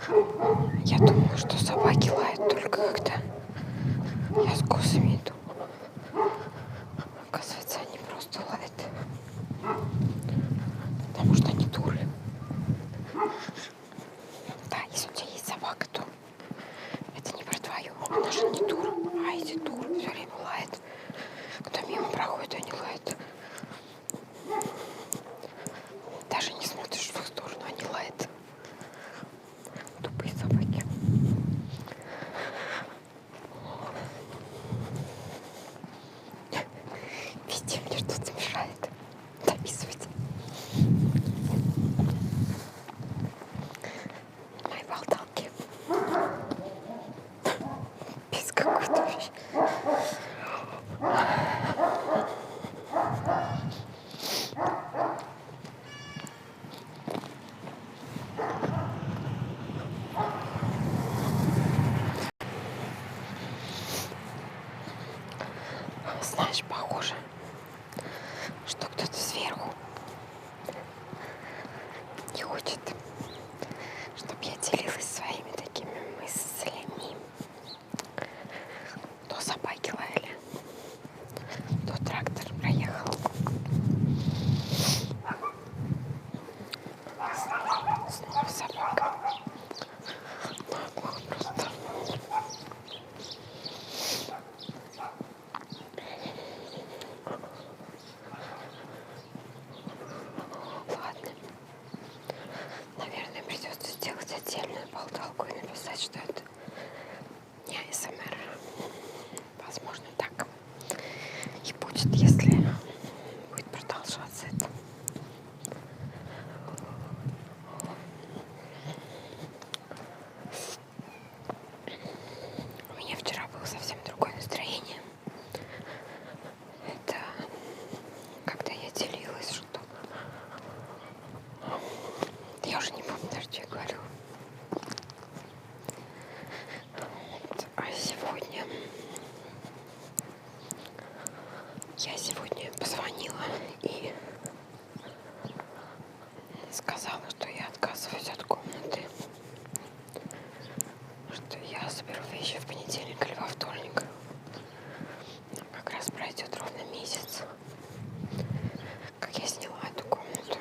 Я думала, что собаки лают только когда я с косами иду. Оказывается, они просто лают, потому что они дуры. Да, если у тебя есть собака, то это не про твою. Она же не дура, а эти дуры все время лают. Кто мимо проходит, они лают. Даже не смотришь в их сторону, они лают. Тупые собаки. Видите, мне что-то мешает записывать. Мои болталки. Без какой-то вообще. Знаешь, похоже, что кто-то сверху не хочет, чтобы я делилась своими такими мыслями. То собаки лаяли, то трактор проехал. Снова собака. Нагло просто. Ладно. Наверное, придется сделать отдельную болталку и написать, что это не АСМР. Возможно, так и будет, если будет продолжаться это. У меня вчера было совсем другое настроение. Это когда я делилась, что... Я уже не помню, даже что я говорю. А сегодня... Я сегодня позвонила и сказала, что я отказываюсь от комнаты. Что я соберу вещи в понедельник или во вторник. Как раз пройдет ровно месяц, как я сняла эту комнату.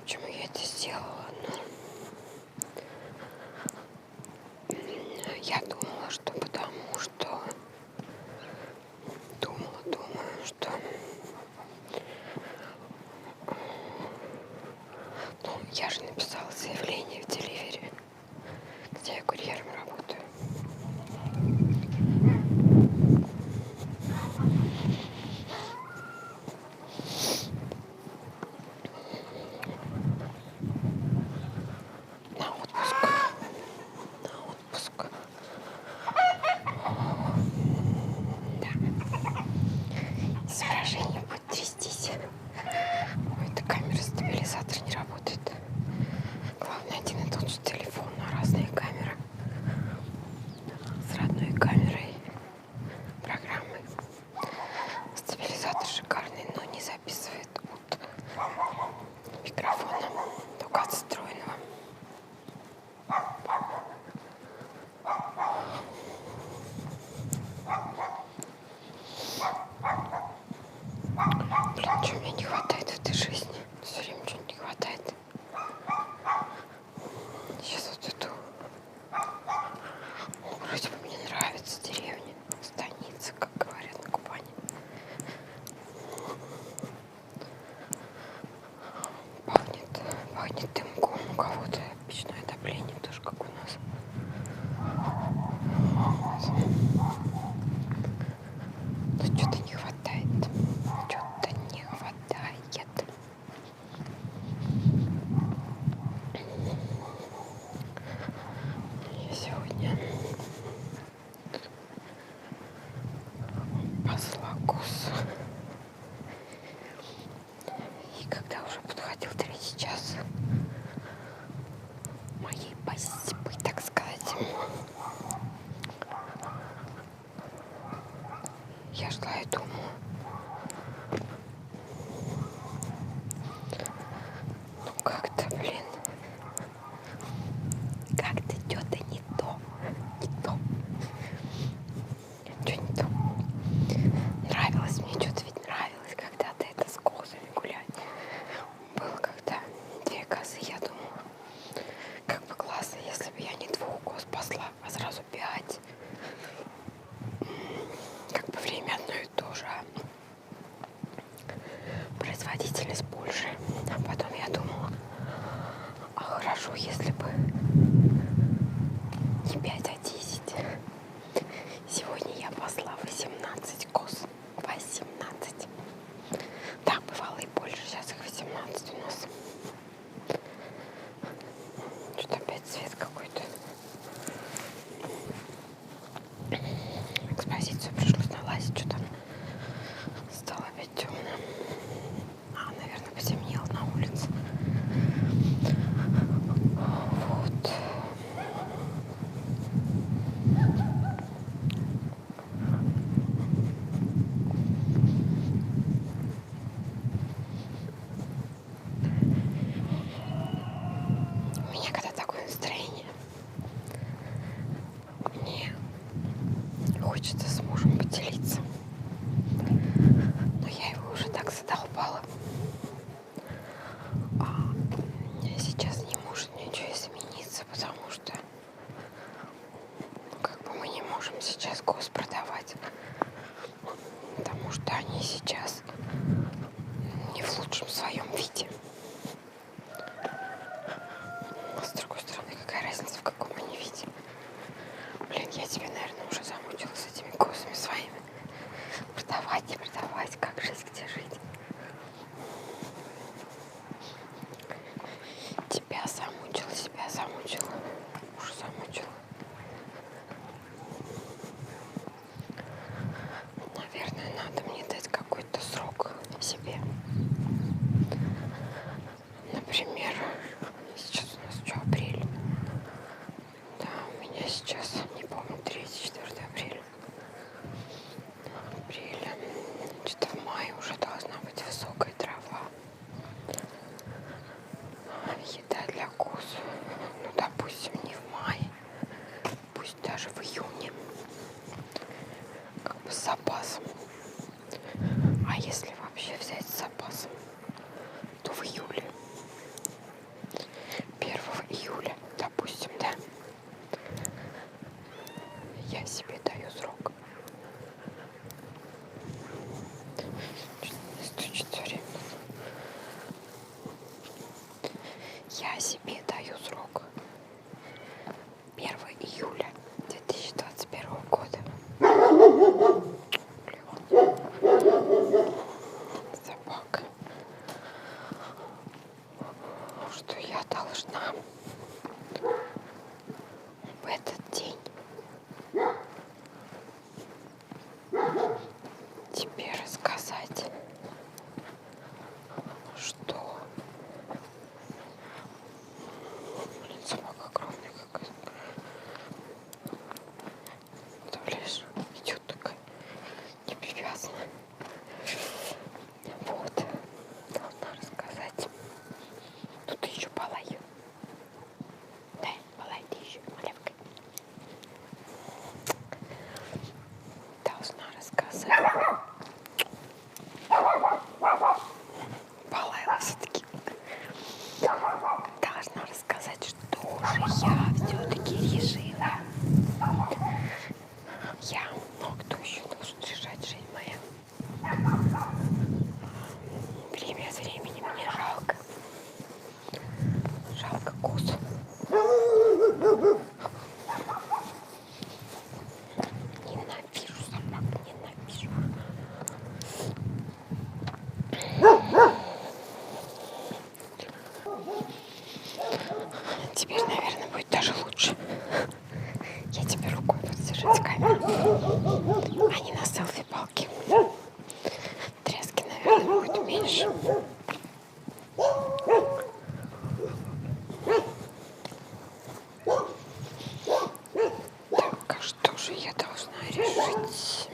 Почему я это сделала? Ну, я думала, что потому что... Думаю, что... Ну, я же написала заявление в Деливере, где я курьером работаю. На отпуск. Да. Изображение будет трястись. Ой, эта камера-стабилизатор не работает. Главное, один и тот же телефон, но разные камеры. С родной камерой, программой. Стабилизатор шикарный, но не записывает от микрофона, только от встроенного. Блин, что мне не хватает в этой жизни? Все время что-нибудь не хватает. Сейчас вот эту... Вроде бы мне нравится деревня, станица, как говорят на Кубани. Пахнет дымком позицию, пришлось налазить, что-то стало опять темно. Наверное, потемнело на улице. Вот. У меня когда такое настроение, мне хочется с мужем поделиться. Но я его уже так задолбала. Сейчас не может ничего измениться, потому что как бы мы не можем сейчас гос продавать. Потому что они сейчас не в лучшем своем виде. А с другой стороны, какая разница, в каком они виде? Блин, я тебя, наверное, уже замучила с этими госами своими. Продавать и продавать, как жить, где жить. Тебя замучила, уже замучила. Наверное, надо мне дать какой-то срок себе. Например, сейчас у нас что, апрель? Да, у меня сейчас, не помню, 3-4 апреля. Апреля. Что-то в мае уже должна быть высокая трава. Еда для коз. Ну, допустим, не в мае. Пусть даже в июне. Как бы с запасом. А если вообще взять с запасом, то в июле. 1 июля, допустим, да? Я себе даю срок. Стучит все время. Я себе даю срок. 1 июля 2021 года. Собака. Что я должна в этот день тебе рассказать, что... Блин, собака огромная какая-то. Представляешь, идет такая непривязанная. Вот. Должна рассказать. Тут ты еще полай. Да, полай ты еще, малявка. Должна рассказать. Полаяла все-таки. Должна рассказать, что же я все-таки решила. Кто еще должен решать, жизнь моя? Время от времени мне жалко. Жалко коз. Ненавижу собак, ненавижу. Теперь, наверное, будет даже лучше. Я тебе рукой буду держать камеру, а не на селфи-палке. Трески, наверное, будет меньше. Так, а что же я должна решить?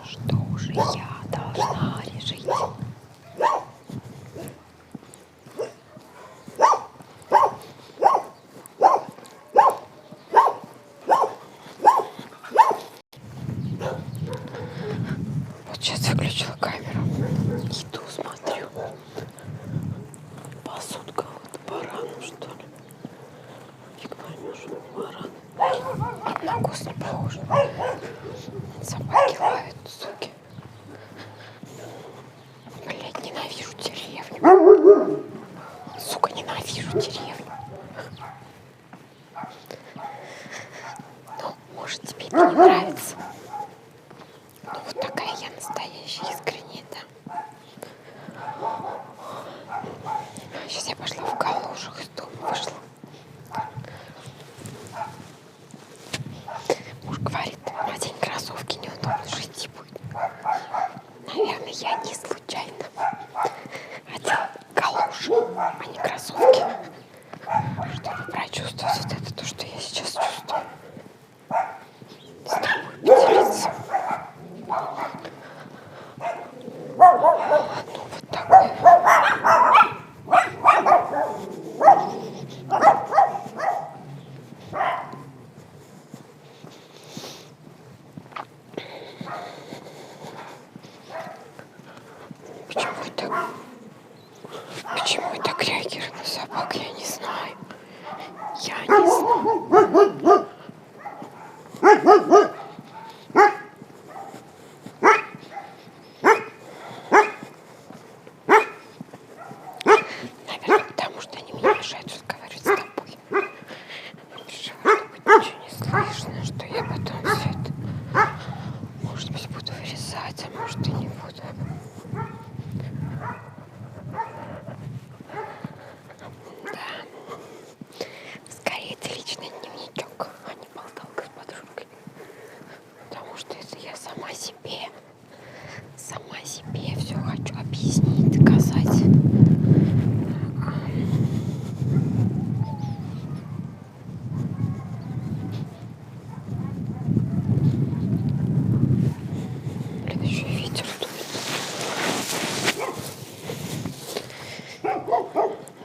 Что же я должна решить? Вот сейчас выключила камеру. Иду, смотрю. Пасут кого-то, баранов, что ли. Фиг поймешь, баран. На коз не похож. Собаки лают, суки. Блять, ненавижу деревню. Сука, ненавижу деревню. Ну, может, тебе это не нравится. Ну, вот такая я настоящая, искренняя, да. Сейчас я пошла в калушах из дома, вышла. Муж говорит, Почему я так реагирую на собак, я не знаю. Я не знаю. Наверное, потому что они мне мешают разговаривать с тобой. Я переживаю, что будет ничего не слышно, что я потом все это, может быть, буду вырезать, а может и не буду. Да. Скорее, это личный дневничок, а не болталка с подружкой. Потому что это я сама себе все хочу объяснить, доказать. Блин, еще и ветер дует.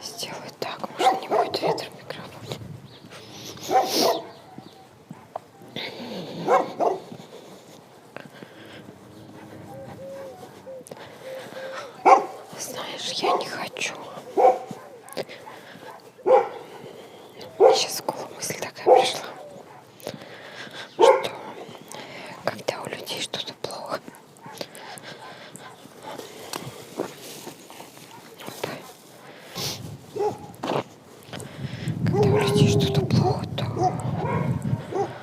Сделаю так, может, не будет ветра в микрофоне. Знаешь, я не хочу. Мне сейчас в голову мысль такая пришла, что когда у людей что-то плохо, когда у людей что-то плохо, то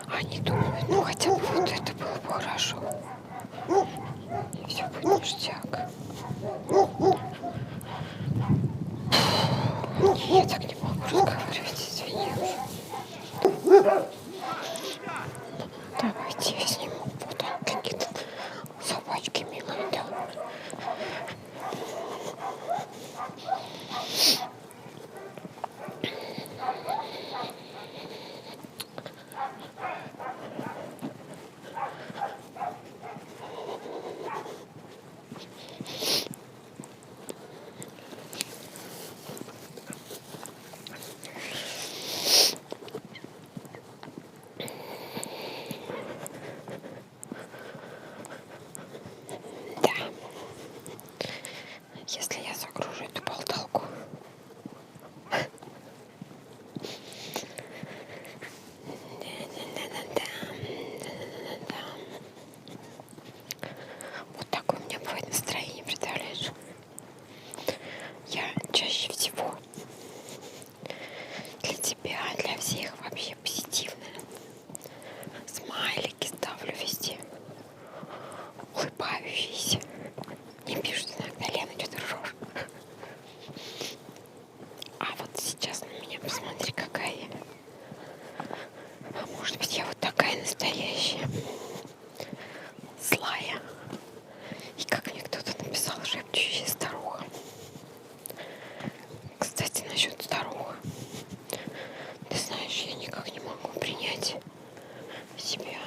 они думают, ну хотя бы вот это было бы хорошо, и все будет ништяк. Я так не могу разговаривать, извини уже. Давайте я сниму. Вот он, какие-то собачки милые, да. Если я загружу эту болталку, вот такое у меня бывает настроение, представляешь? Я чаще всего для тебя, для всех вообще позитивная. Смайлики ставлю везде, улыбающиеся. Мне пишут иногда: Лена, что ты ржешь? А вот сейчас на меня посмотри, какая я. А может быть, я вот такая настоящая, злая. И как мне кто-то написал, шепчущая старуха. Кстати, насчет старух. Ты знаешь, я никак не могу принять себя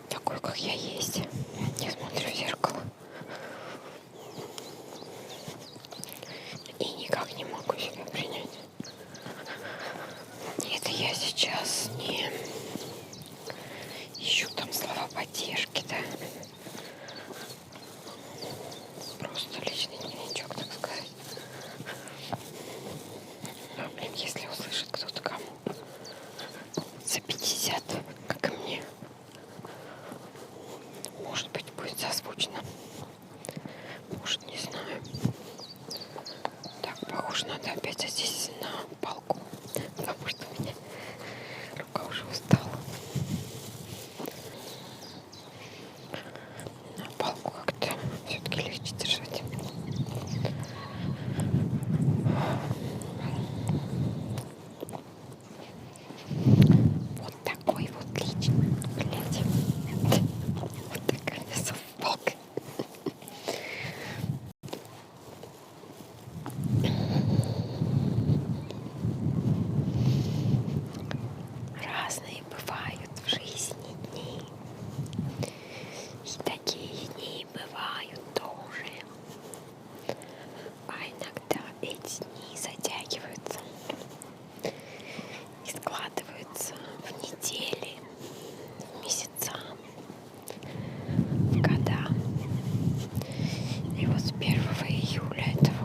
такой, как я есть. Я смотрю в зеркало и никак не могу себя принять. И это я сейчас не ищу там слова поддержки, да. Просто личный дневничок, так сказать. А, блин, если услышит кто-то, кому за 50, как и мне, может быть, будет созвучно. Может, не знаю. Так, похоже, надо опять сесть на палку, потому что у меня рука уже устала. На палку как-то все-таки легче держать. Вот такой вот личный, глядя. Вот такая у меня совпалка. Разные бывают в жизни дни. И такие дни бывают тоже. А иногда эти дни затягиваются и складываются в недели, в месяца, в года. И вот с 1 июля этого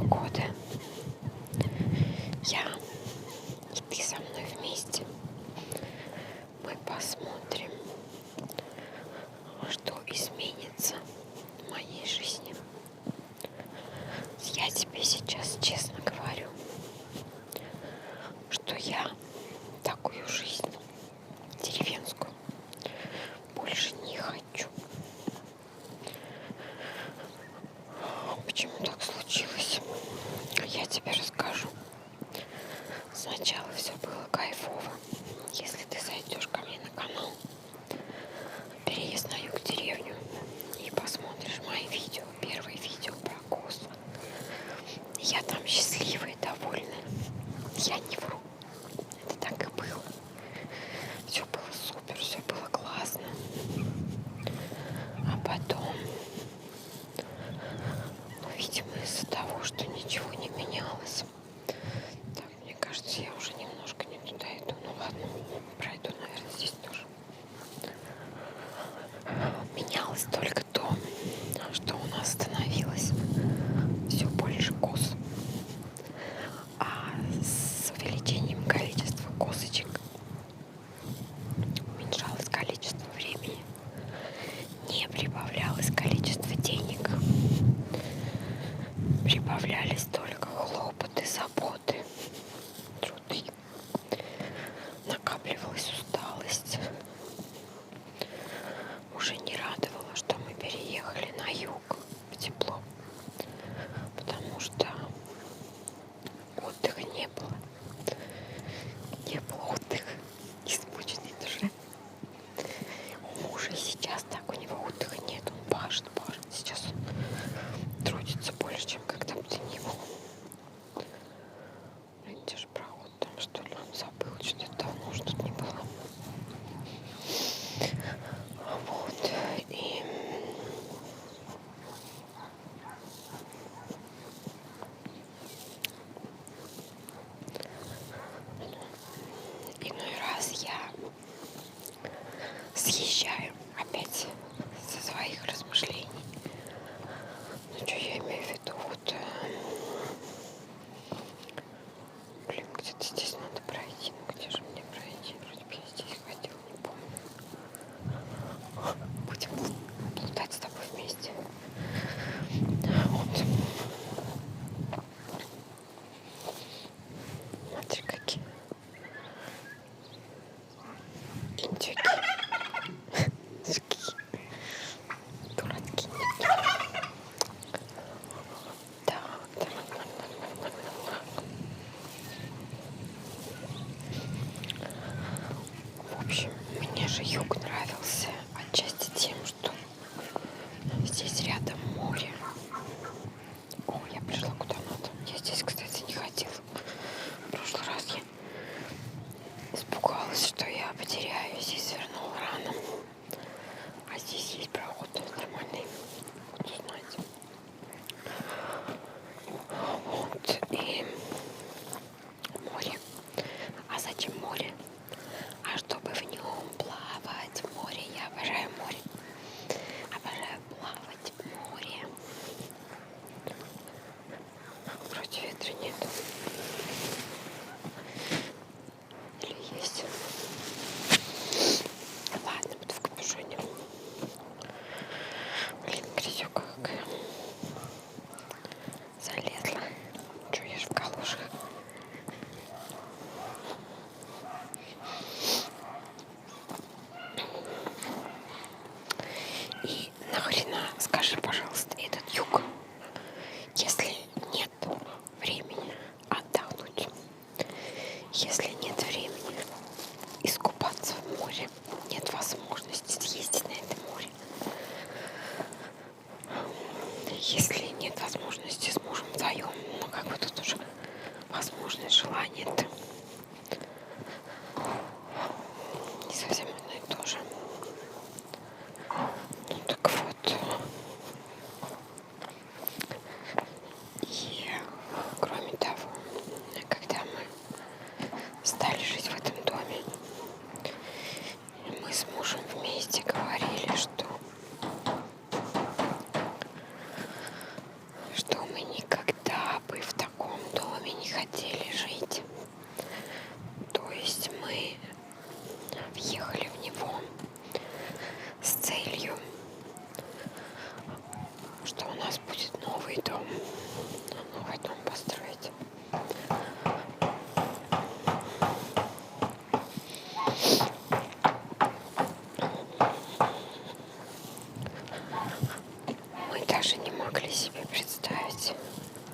тебе сейчас честно говорю, что я такую жизнь деревенскую больше не хочу. Почему так случилось? Я тебе расскажу. Сначала все было кайфово. Если ты зайдешь ко мне на канал «Переезд на юг, деревню» и посмотришь мои видео, первые видео про коз, я там счастливая, довольная. Я не вру. Это так и было. Все было супер, все было классно. А потом, видимо, из-за того, что ничего не менялось. Так, мне кажется, я уже немножко не туда иду. Ну ладно, пройду, наверное, здесь тоже. Менялось только то, что у нас становилось все больше коз. А с увеличением количества козочек уменьшалось количество времени, не прибавлялось количество денег, прибавлялись только хлопоты, заботы, труды, накапливалась усталость. Уже не радовало, что мы переехали на юг в тепло, потому что отдыха не было. Не было отдыха, измученной душе. У мужа и сейчас так, у него отдыха нет, он пашет. Сейчас он трудится больше, чем когда бы то ни было. Где же проход там, что ли, он забыл, что-то давно уже тут не было. Вот, и иной раз я съезжаю опять со своих размышлений. Ну, что я имею в виду? Вот, блин, где-то здесь надо пройти. Ну, где же мне пройти? Вроде бы я здесь ходила, не помню. Будем плутать с тобой вместе. Вот. Смотри, какие индюки. Дурацкие индюки. Так. В общем, мне же юг нравился отчасти тем, что здесь рядом море. О, я пришла куда надо. Я здесь, кстати, не ходила. В прошлый раз я испугалась, что я потеряюсь и свернула рано. А здесь есть проход нормальный. Буду знать. Вот. И море. А зачем море? А чтобы в нем плавать в море. Я обожаю море. Обожаю плавать в море. Вроде ветра нет. Или есть? Ладно, буду в капюшоне. Блин, грязюка какая. Залезла. Чё, я же в калошах. И нахрена, скажи, пожалуйста, этот юг, если нет времени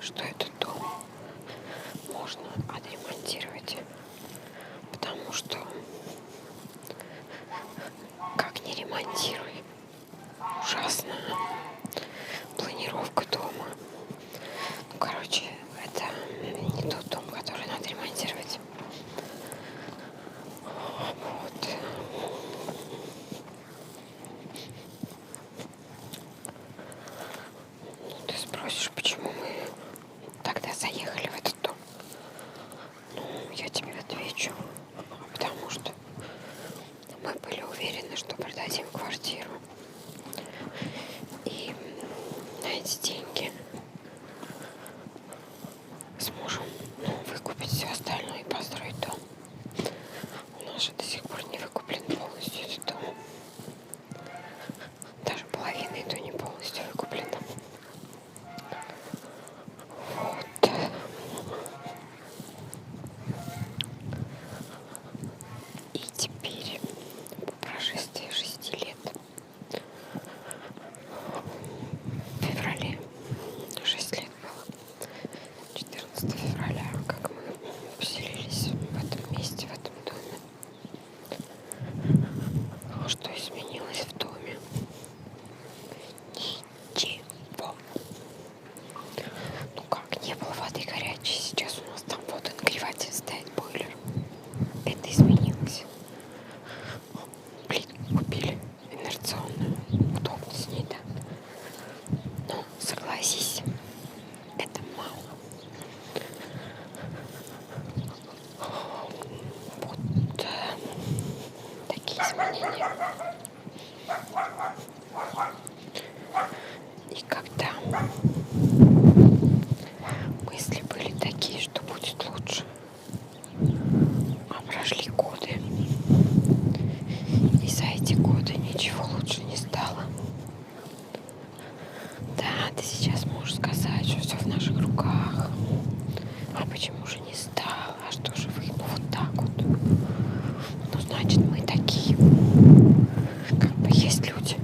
что этот дом можно отремонтировать, потому что как не ремонтируй, ужасная планировка дома. Ну, короче, это не тот дом, который надо ремонтировать. Вот. Ну, ты спросишь, почему мы тогда заехали в этот дом? Ну, я тебе отвечу. Потому что мы были уверены, что продадим квартиру. И на эти деньги сможем выкупить все остальное и построить дом. У нас же до сих пор не выкуплен полностью этот дом. Даже половина и то не полностью выкуплена. Вот. И теперь, по прошествии 6 лет, в феврале, 6 лет было, 14 февраля, как мы поселились в этом месте, в этом доме. Что изменилось в доме? Ничего. Ну как, не было воды горячей, сейчас у нас там водонагреватель стоит, бойлер. Это изменилось. Плитку купили инерционную, удобно с ней, да. Но согласись, это мало. Вот такие изменения. И когда мысли были такие, что будет лучше, а прошли годы, и за эти годы ничего лучше не стало. Да, ты сейчас можешь сказать, что все в наших руках. А почему же не стало? А что же вы? Ну вот так вот. Ну значит, мы такие. Как бы есть люди.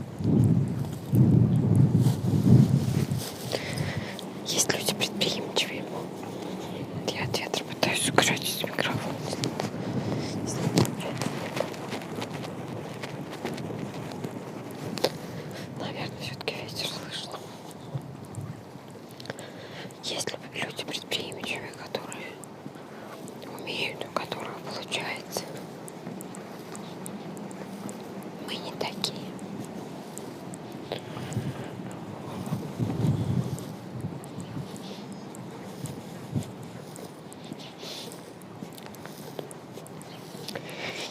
Есть люди предприимчивые. Я от ветра пытаюсь укрыть микрофон. Наверное, все-таки ветер слышно. Есть люди предприимчивые, которые умеют, у которых получается. Мы не такие.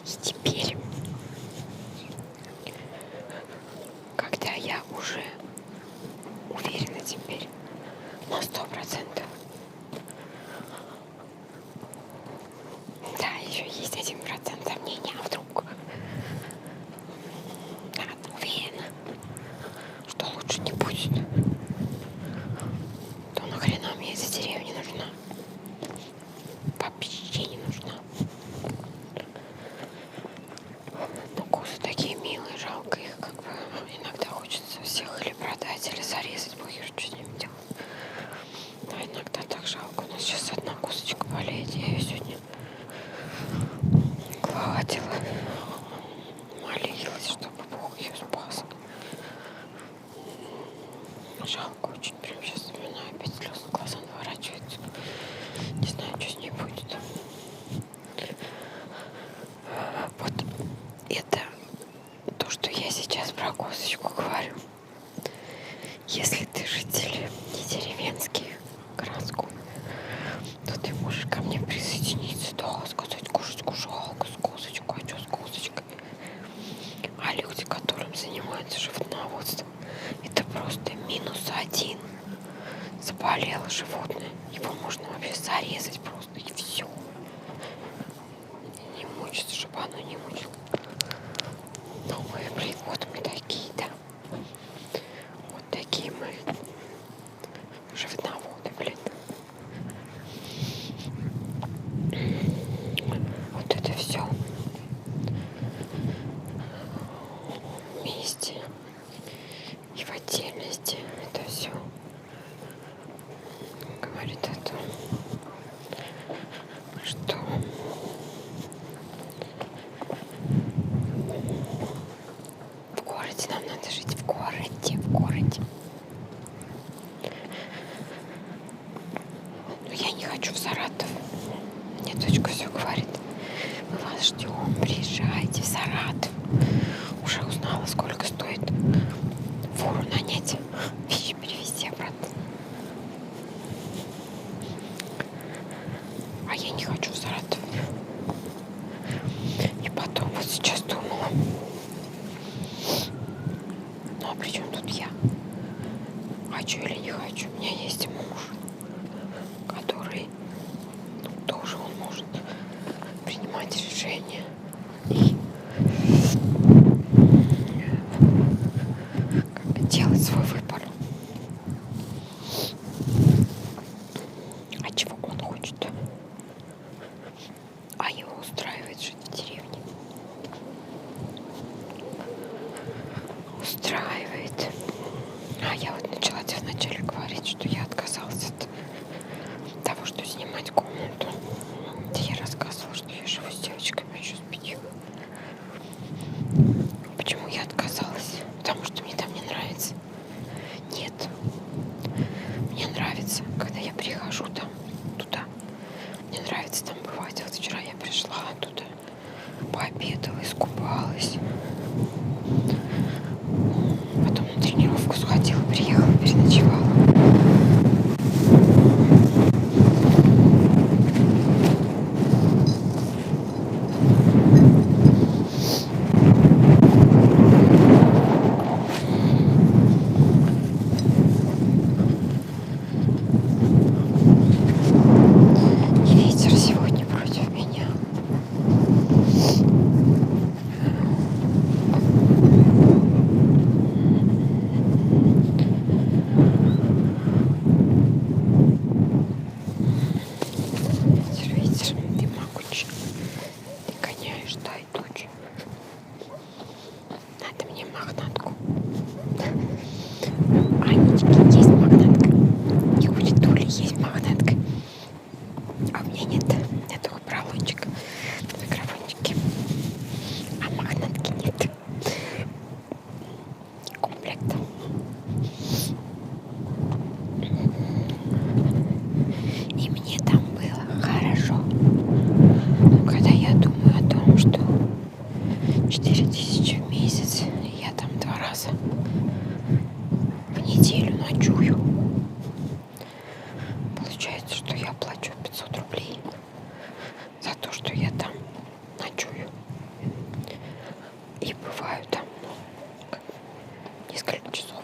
И теперь, когда я уже уверена теперь на 100%, да, еще есть 1% сомнения, а вдруг, да, уверена, что лучше не будет, то нахрена мне эта деревня нужна? Вообще не нужна. Но козы такие милые, жалко их, как бы иногда хочется всех или продать, или зарезать, бог знает, что с ними делать. А иногда так жалко. У нас сейчас одна козочка болеет, я ее сегодня гладила, молилась, чтобы Бог ее спас. Жалко очень, прям сейчас вспоминаю, опять слезы на глаза наворачиваются. Не знаю, что с ней будет. Вот это то, что я сейчас про козочку говорю. Если ты житель не деревенский, городской, то ты можешь ко мне присоединиться, да, сказать, кошечку жалко, с козочкой, а что с козочкой? А люди, которым занимаются животноводством, это просто -1. Заболело животное, его можно вообще зарезать просто, и все. Не мучиться, чтобы оно не мучило. Ну, мы, блин, вот мы такие, да. Вот такие мы животноводы, блин. Вот это все вместе и в отдельности. Это все, как говорит о том, что в городе нам надо жить, в городе. Но я не хочу в Саратов. Мне дочка все говорит: мы вас ждем, приезжайте в Саратов. Уже узнала, сколько стоит фуру нанять, вещи перевезти обратно. А я не хочу в Саратов. И потом вот сейчас думала, ну а при чем тут я? Хочу или не хочу? У меня есть муж, который тоже он может принимать решения. И делать свой выбор. А чего он хочет? А его устраивает жить в деревне. Устраивает. А я вот начала тебе вначале говорить, что я отказалась от того, что снимать комнату. Я рассказывала, что я живу с девочками, еще с 5. Почему я отказалась? Потому что мне там не нравится. Нет. Мне нравится, когда я прихожу там, туда. Мне нравится там бывать. Вот вчера я пришла оттуда, пообедала, искупалась. Потом на тренировку сходила, приехала, переночевала. И мне там было хорошо. Но когда я думаю о том, что 4000 в месяц, и я там 2 раза в неделю ночую, получается, что я плачу 500 рублей за то, что я там ночую. И бываю там несколько часов.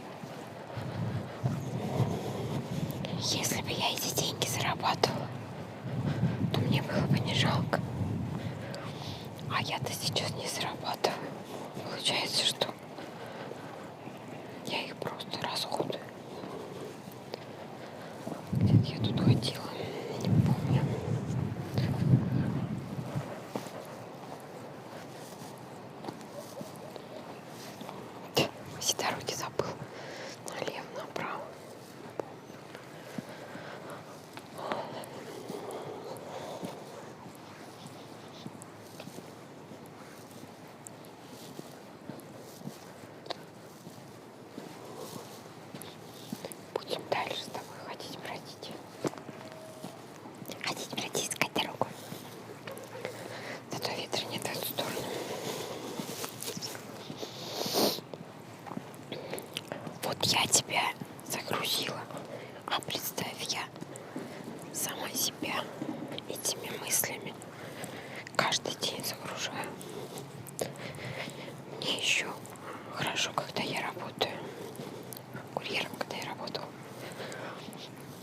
Если бы я эти деньги зарабатывала, то мне было бы не жалко. А я-то сейчас не зарабатываю. Получается, что я их просто расходую. Где-то я тут ходила, не помню. Все дороги забыл. Налево, направо. Будем дальше с тобой ходить, бродить. Ходить, бродить, искать дорогу. Зато ветра нет в эту сторону. Вот я тебя загрузила, а представь, я сама себя этими мыслями каждый день загружаю. Мне еще хорошо, когда я работаю курьером, когда я работала,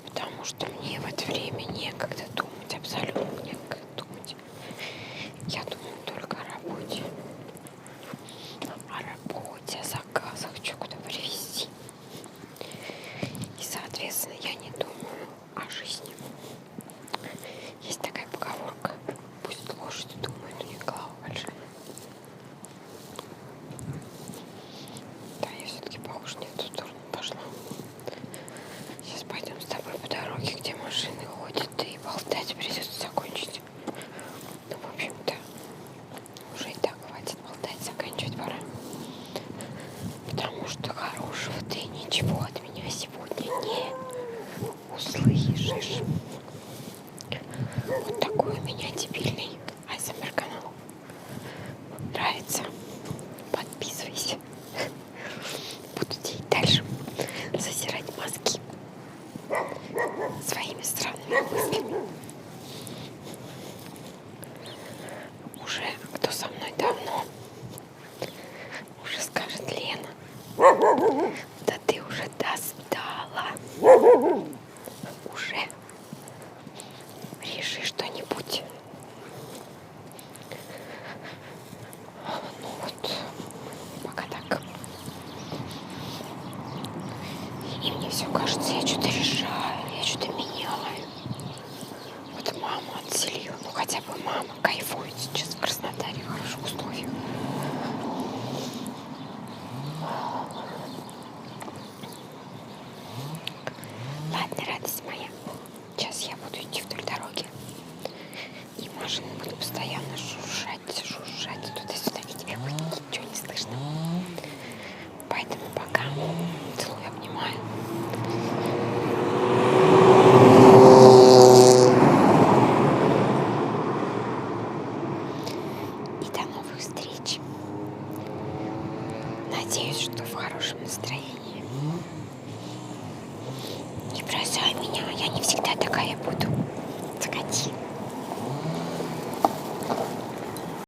потому что мне в это время некогда думать, абсолютно некогда думать. Я думаю только о работе, о заказах, что куда привезти. И, соответственно, я не думаю о жизни. Есть такая поговорка: пусть лошади думают, у них голова большая. Да, я все-таки похоже не в ту сторону пошла. Реши что-нибудь. Ну вот, пока так. И мне все кажется, я что-то решаю, я что-то меняю. Вот мама отселила, ну хотя бы мама кайфует сейчас в Краснодаре, в хороших условиях.